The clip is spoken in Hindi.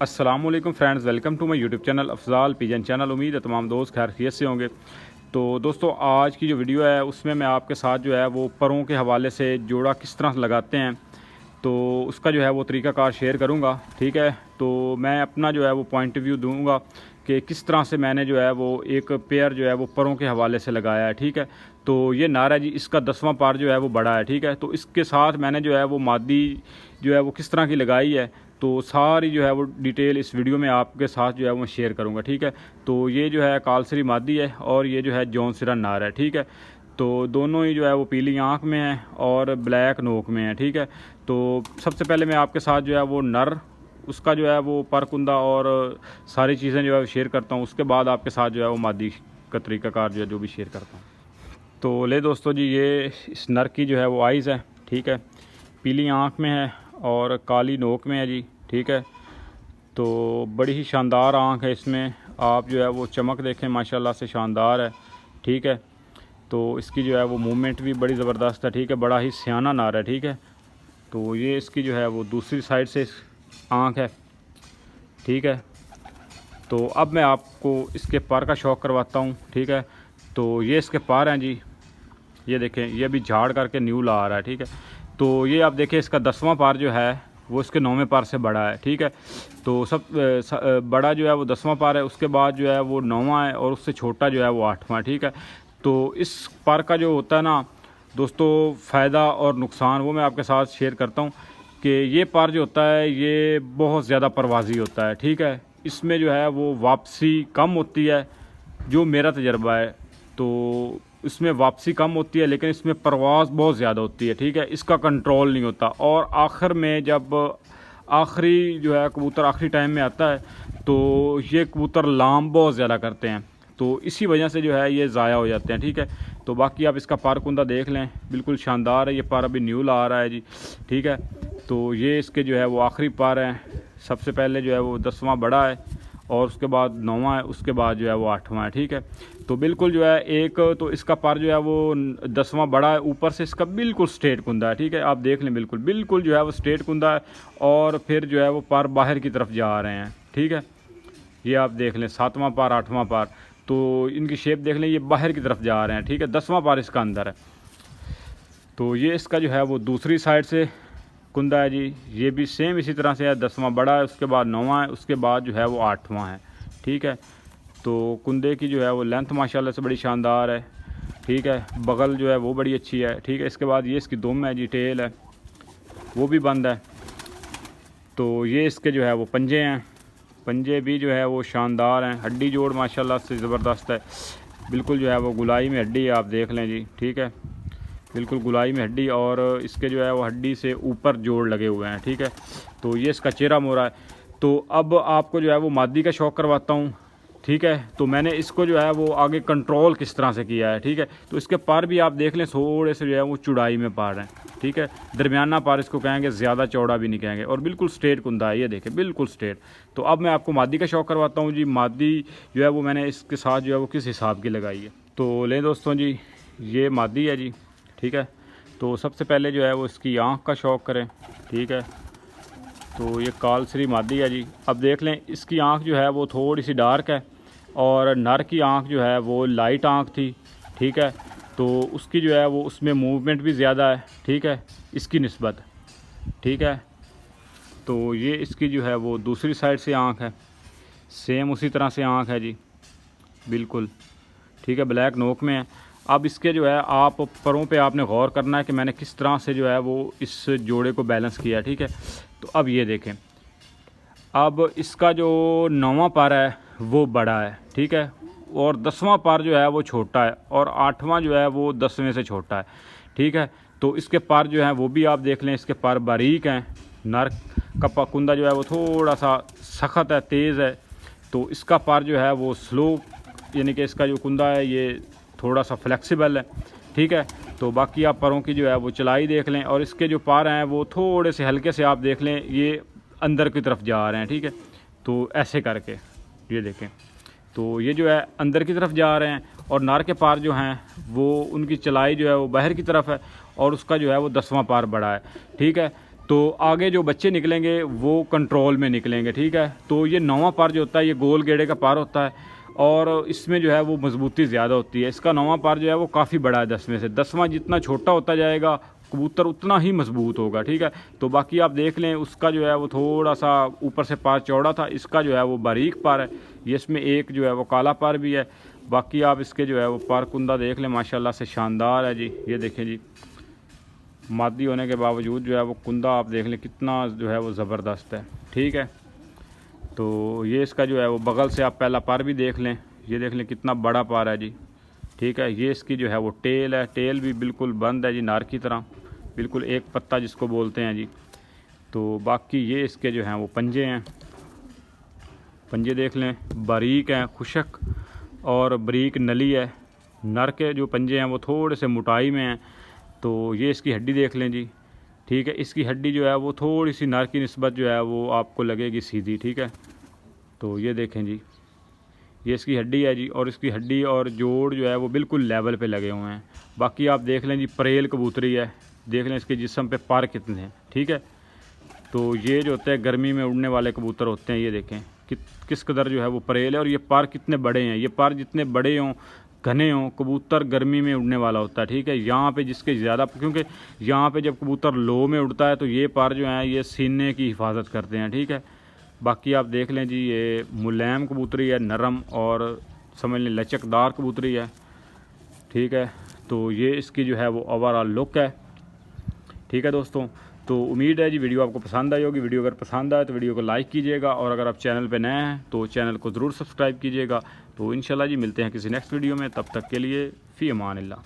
अस्सलामुअलैकुम friends, welcome to my YouTube channel Afzal pigeon channel. उम्मीद है तमाम दोस्त खैरियत से होंगे। तो दोस्तों, आज की जो वीडियो है उसमें मैं आपके साथ जो है वो परों के हवाले से जोड़ा किस तरह से लगाते हैं तो उसका जो है वो तरीक़ाकार शेयर करूंगा। ठीक है, तो मैं अपना जो है वो पॉइंट ऑफ व्यू दूंगा कि किस तरह से मैंने जो है वो एक पेयर जो है वो परों के हवाले से लगाया है। ठीक है, तो ये नारा है जी, इसका 10वां पार जो है वो बड़ा है। ठीक है, तो इसके साथ मैंने जो है वो मादी जो है वो किस तरह की लगाई है तो सारी जो है वो डिटेल इस वीडियो में आपके साथ जो है वो शेयर करूंगा। ठीक है, तो ये जो है कालसरी मादी है और ये जो है जौन सिरा नार है। ठीक है, तो दोनों ही जो है वो पीली आँख में है और ब्लैक नोक में है। ठीक है, तो सबसे पहले मैं आपके साथ जो है वो नर उसका जो है वो परकुंदा और सारी चीज़ें जो है शेयर करता हूँ। उसके बाद आपके साथ जो है वो मादी का तरीक़ाकार जो है जो भी शेयर करता हूँ। तो ले दोस्तों जी, ये इस नर की जो है वो आइज़ है। ठीक है, पीली आँख में है और काली नोक में है जी। ठीक है, तो बड़ी ही शानदार आँख है इसमें। आप जो है वो चमक देखें, माशाल्लाह से शानदार है। ठीक है, तो इसकी जो है वो मूवमेंट भी बड़ी ज़बरदस्त है। ठीक है, बड़ा ही सियाना नार है। ठीक है, तो ये इसकी जो है वो दूसरी साइड से आँख है। ठीक है, तो अब मैं आपको इसके पार का शौक़ करवाता हूँ। ठीक है, तो ये इसके पार हैं जी, ये देखें, ये अभी झाड़ करके न्यू ला आ रहा है। ठीक है, तो ये आप देखें, इसका 10वां पार जो है वो इसके 9वें पार से बड़ा है। ठीक है, तो बड़ा जो है वो 10वां पार है, उसके बाद जो है वो 9वां है और उससे छोटा जो है वो 8वां। ठीक है, तो इस पार का जो होता है ना दोस्तों, फ़ायदा और नुकसान वो मैं आपके साथ शेयर करता हूँ कि ये पार जो होता है ये बहुत ज़्यादा परवाज़ी होता है। ठीक है, इसमें जो है वो वापसी कम होती है, जो मेरा तजर्बा है। तो इसमें वापसी कम होती है लेकिन इसमें परवाज़ बहुत ज़्यादा होती है। ठीक है, इसका कंट्रोल नहीं होता और आखिर में जब आखिरी जो है कबूतर आखिरी टाइम में आता है तो ये कबूतर लाम बहुत ज़्यादा करते हैं, तो इसी वजह से जो है ये ज़ाया हो जाते हैं। ठीक है, तो बाकी आप इसका पार कुंदा देख लें, बिल्कुल शानदार है। ये पार अभी न्यू ला आ रहा है जी। ठीक है, तो ये इसके जो है वो आखिरी पार हैं। सबसे पहले जो है वो 10वां बड़ा है और उसके बाद 9वां है, उसके बाद जो है वो 8वां है। ठीक है, तो बिल्कुल जो है एक तो इसका पार जो है वो 10वां बड़ा है, ऊपर से इसका बिल्कुल स्ट्रेट कुंदा है। ठीक है, आप देख लें, बिल्कुल बिल्कुल जो है वो स्ट्रेट कुंदा है और फिर जो है वो पार बाहर की तरफ जा रहे हैं। ठीक है, ये आप देख लें, 7वां पार 8वां पार, तो इनकी शेप देख लें, ये बाहर की तरफ जा रहे हैं। ठीक है, 10वां पार इसका अंदर है। तो ये इसका जो है वो दूसरी साइड से कुंदा है जी, ये भी सेम इसी तरह से है। 10वां बड़ा है, उसके बाद 9वां है, उसके बाद जो है वो 8वां है। ठीक है, तो कुंदे की जो है वो लेंथ माशाल्लाह से बड़ी शानदार है। ठीक है, बगल जो है वो बड़ी अच्छी है। ठीक है, इसके बाद ये इसकी दुम है जी, टेल है, वो भी बंद है। तो ये इसके जो है वो पंजे हैं, पंजे भी जो है वो शानदार हैं। हड्डी जोड़ माशाल्लाह से ज़बरदस्त है, बिल्कुल जो है वो गुलाई में हड्डी है, आप देख लें जी। ठीक है, बिल्कुल गुलाई में हड्डी और इसके जो है वो हड्डी से ऊपर जोड़ लगे हुए हैं। ठीक है, तो ये इसका चेहरा मोरा है। तो अब आपको जो है वो मादी का शौक़ करवाता हूँ। ठीक है, तो मैंने इसको जो है वो आगे कंट्रोल किस तरह से किया है। ठीक है, तो इसके पार भी आप देख लें, थोड़े से जो है वो चौड़ाई में पार हैं। ठीक है, दरमियाना पार इसको कहेंगे, ज़्यादा चौड़ा भी नहीं कहेंगे, और बिल्कुल स्ट्रेट कुंदा है, ये देखें बिल्कुल स्ट्रेट। तो अब मैं आपको मादी का शौक़ करवाता हूँ जी। मादी जो है वो मैंने इसके साथ जो है वो किस हिसाब की लगाई है। तो लें दोस्तों जी, ये मादी है जी। ठीक है, तो सबसे पहले जो है वो इसकी आँख का शौक़ करें। ठीक है, तो ये कालसरी मादी है जी। अब देख लें, इसकी आँख जो है वो थोड़ी सी डार्क है और नर की आँख जो है वो लाइट आँख थी। ठीक है, तो उसकी जो है वो उसमें मूवमेंट भी ज़्यादा है। ठीक है, इसकी निस्बत। ठीक है, तो ये इसकी जो है वो दूसरी साइड से आँख है, सेम उसी तरह से आँख है जी, बिल्कुल। ठीक है, ब्लैक नोक में है। अब इसके जो है आप परों पे आपने गौर करना है कि मैंने किस तरह से जो है वो इस जोड़े को बैलेंस किया। ठीक है, तो अब ये देखें, अब इसका जो 9वां पार है वो बड़ा है। ठीक है, और 10वां पार जो है वो छोटा है और 8वां जो है वो 10वें से छोटा है। ठीक है, तो इसके पार जो है वो भी आप देख लें, इसके पार बारीक हैं। नर का कुंदा जो है वो थोड़ा सा सख्त है, तेज़ है, तो इसका पार जो है वो स्लो, यानी कि इसका जो कुंदा है ये थोड़ा सा फ्लेक्सिबल है। ठीक है, तो बाकी आप परों की जो है वो चलाई देख लें और इसके जो पार हैं वो थोड़े से हल्के से आप देख लें, ये अंदर की तरफ जा रहे हैं। ठीक है, तो ऐसे करके ये देखें, तो ये जो है अंदर की तरफ जा रहे हैं और नार के पार जो हैं वो उनकी चलाई जो है वो बाहर की तरफ है और उसका जो है वो 10वां पार बड़ा है। ठीक है, तो आगे जो बच्चे निकलेंगे वो कंट्रोल में निकलेंगे, ठीक है। तो ये 9वां पार जो होता है ये गोल गेड़े का पार होता है और इसमें जो है वो मजबूती ज़्यादा होती है। इसका 9वां पार जो है वो काफ़ी बड़ा है 10वें से। 10वां जितना छोटा होता जाएगा कबूतर उतना ही मजबूत होगा, ठीक है। तो बाकी आप देख लें, उसका जो है वो थोड़ा सा ऊपर से पार चौड़ा था, इसका जो है वो बारीक पार है। ये इसमें एक जो है वो काला पार भी है। बाकी आप इसके जो है वो पार कुंदा देख लें, माशाल्लाह से शानदार है जी। ये देखें जी, मादी होने के बावजूद जो है वो कुंदा आप देख लें कितना जो है वो ज़बरदस्त है, ठीक है। तो ये इसका जो है वो बगल से आप पहला पार भी देख लें, ये देख लें कितना बड़ा पार है जी, ठीक है। ये इसकी जो है वो टेल है, टेल भी बिल्कुल बंद है जी, नार की तरह, बिल्कुल एक पत्ता जिसको बोलते हैं जी। तो बाकी ये इसके जो हैं वो पंजे हैं, पंजे देख लें बारीक हैं, खुशक और बारीक नली है। नर के जो पंजे हैं वो थोड़े से मोटाई में हैं। तो ये इसकी हड्डी देख लें जी, ठीक है। इसकी हड्डी जो है वो थोड़ी सी नर की निस्बत जो है वो आपको लगेगी सीधी, ठीक है। तो ये देखें जी, ये इसकी हड्डी है जी, और इसकी हड्डी और जोड़ जो है वो बिल्कुल लेवल पे लगे हुए हैं। बाकी आप देख लें जी, परेल कबूतरी है, देख लें इसके जिस्म पे पार कितने हैं, ठीक है। तो ये जो होते हैं गर्मी में उड़ने वाले कबूतर होते हैं, ये देखें किस कदर जो है वो परेल है और ये पार कितने बड़े हैं। ये पार जितने बड़े हों, घने हों, कबूतर गर्मी में उड़ने वाला होता है, ठीक है। यहाँ पे जिसके ज़्यादा, क्योंकि यहाँ पे जब कबूतर लो में उड़ता है तो ये पार जो है ये सीने की हिफाजत करते हैं, ठीक है। बाकी आप देख लें जी, ये मुलायम कबूतरी है, नरम और समझ लें लचकदार कबूतरी है, ठीक है। तो ये इसकी जो है वो ओवरऑल लुक है, ठीक है दोस्तों। तो उम्मीद है जी वीडियो आपको पसंद आई होगी। वीडियो अगर पसंद आए तो वीडियो को लाइक कीजिएगा और अगर आप चैनल पे नए हैं तो चैनल को ज़रूर सब्सक्राइब कीजिएगा। तो इंशाल्लाह जी मिलते हैं किसी नेक्स्ट वीडियो में, तब तक के लिए फ़ी अमान अल्लाह।